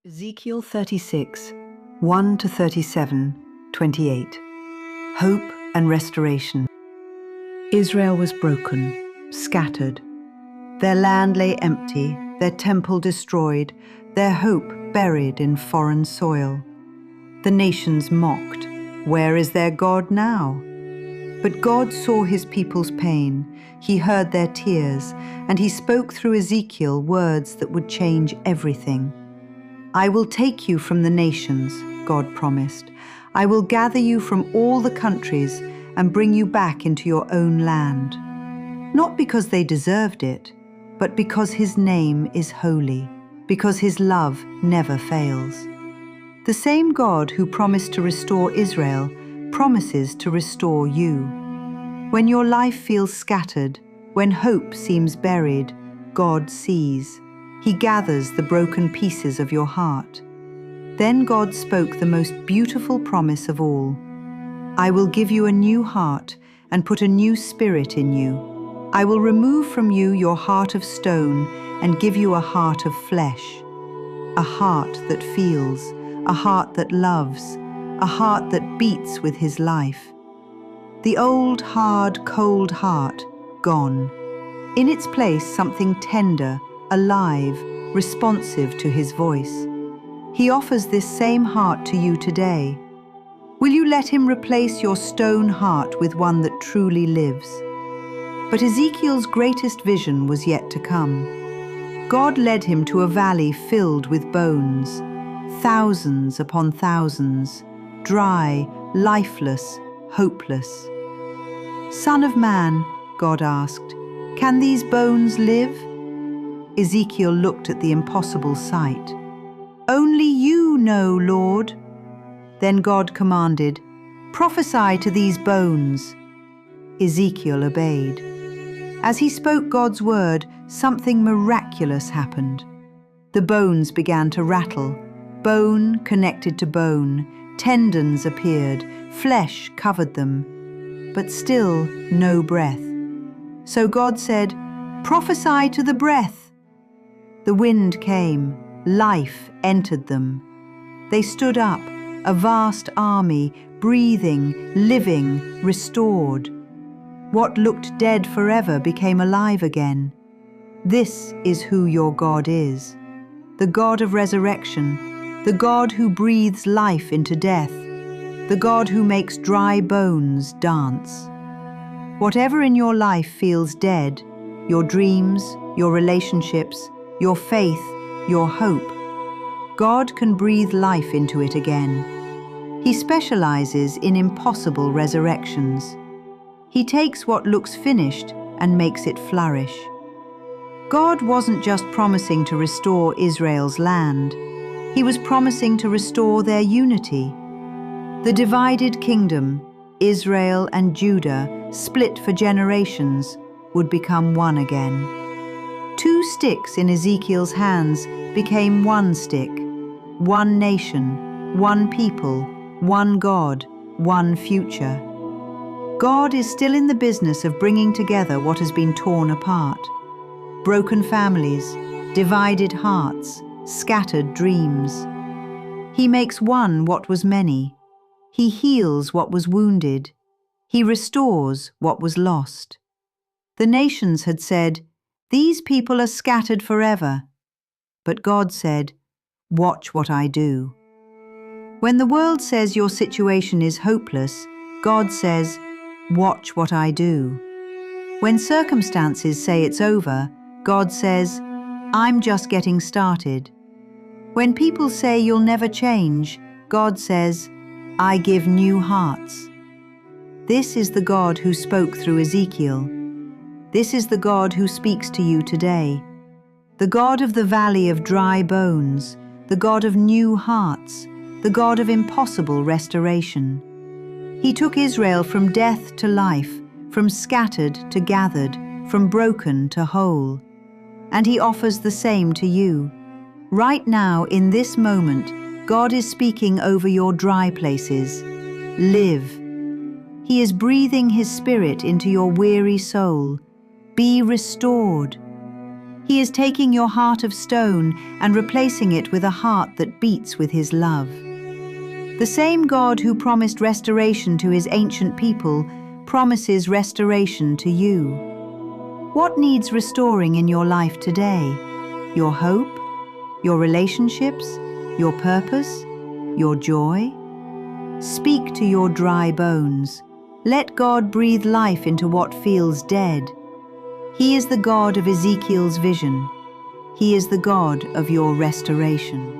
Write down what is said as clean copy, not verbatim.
Ezekiel 36, 1 to 37, 28. Hope and restoration. Israel was broken, scattered. Their land lay empty, their temple destroyed, their hope buried in foreign soil. The nations mocked, "Where is their God now?" But God saw his people's pain, he heard their tears, and he spoke through Ezekiel words that would change everything. "I will take you from the nations," God promised. "I will gather you from all the countries and bring you back into your own land. Not because they deserved it, but because his name is holy, because his love never fails." The same God who promised to restore Israel promises to restore you. When your life feels scattered, when hope seems buried, God sees. He gathers the broken pieces of your heart. Then God spoke the most beautiful promise of all. "I will give you a new heart and put a new spirit in you. I will remove from you your heart of stone and give you a heart of flesh. A heart that feels, a heart that loves, a heart that beats with his life." The old, hard, cold heart, gone. In its place, something tender, alive, responsive to his voice. He offers this same heart to you today. Will you let him replace your stone heart with one that truly lives? But Ezekiel's greatest vision was yet to come. God led him to a valley filled with bones, thousands upon thousands, dry, lifeless, hopeless. "Son of man," God asked, "can these bones live?" Ezekiel looked at the impossible sight. "Only you know, Lord." Then God commanded, "Prophesy to these bones." Ezekiel obeyed. As he spoke God's word, something miraculous happened. The bones began to rattle. Bone connected to bone, tendons appeared, flesh covered them, but still no breath. So God said, "Prophesy to the breath." The wind came, life entered them. They stood up, a vast army, breathing, living, restored. What looked dead forever became alive again. This is who your God is, the God of resurrection, the God who breathes life into death, the God who makes dry bones dance. Whatever in your life feels dead, your dreams, your relationships, your faith, your hope, God can breathe life into it again. He specializes in impossible resurrections. He takes what looks finished and makes it flourish. God wasn't just promising to restore Israel's land. He was promising to restore their unity. The divided kingdom, Israel and Judah, split for generations, would become one again. Two sticks in Ezekiel's hands became one stick, one nation, one people, one God, one future. God is still in the business of bringing together what has been torn apart. Broken families, divided hearts, scattered dreams. He makes one what was many. He heals what was wounded. He restores what was lost. The nations had said, "These people are scattered forever." But God said, "Watch what I do." When the world says your situation is hopeless, God says, "Watch what I do." When circumstances say it's over, God says, "I'm just getting started." When people say you'll never change, God says, "I give new hearts." This is the God who spoke through Ezekiel. This is the God who speaks to you today. The God of the valley of dry bones, the God of new hearts, the God of impossible restoration. He took Israel from death to life, from scattered to gathered, from broken to whole. And he offers the same to you. Right now, in this moment, God is speaking over your dry places. Live. He is breathing his spirit into your weary soul. Be restored. He is taking your heart of stone and replacing it with a heart that beats with His love. The same God who promised restoration to His ancient people promises restoration to you. What needs restoring in your life today? Your hope? Your relationships? Your purpose? Your joy? Speak to your dry bones. Let God breathe life into what feels dead. He is the God of Ezekiel's vision. He is the God of your restoration.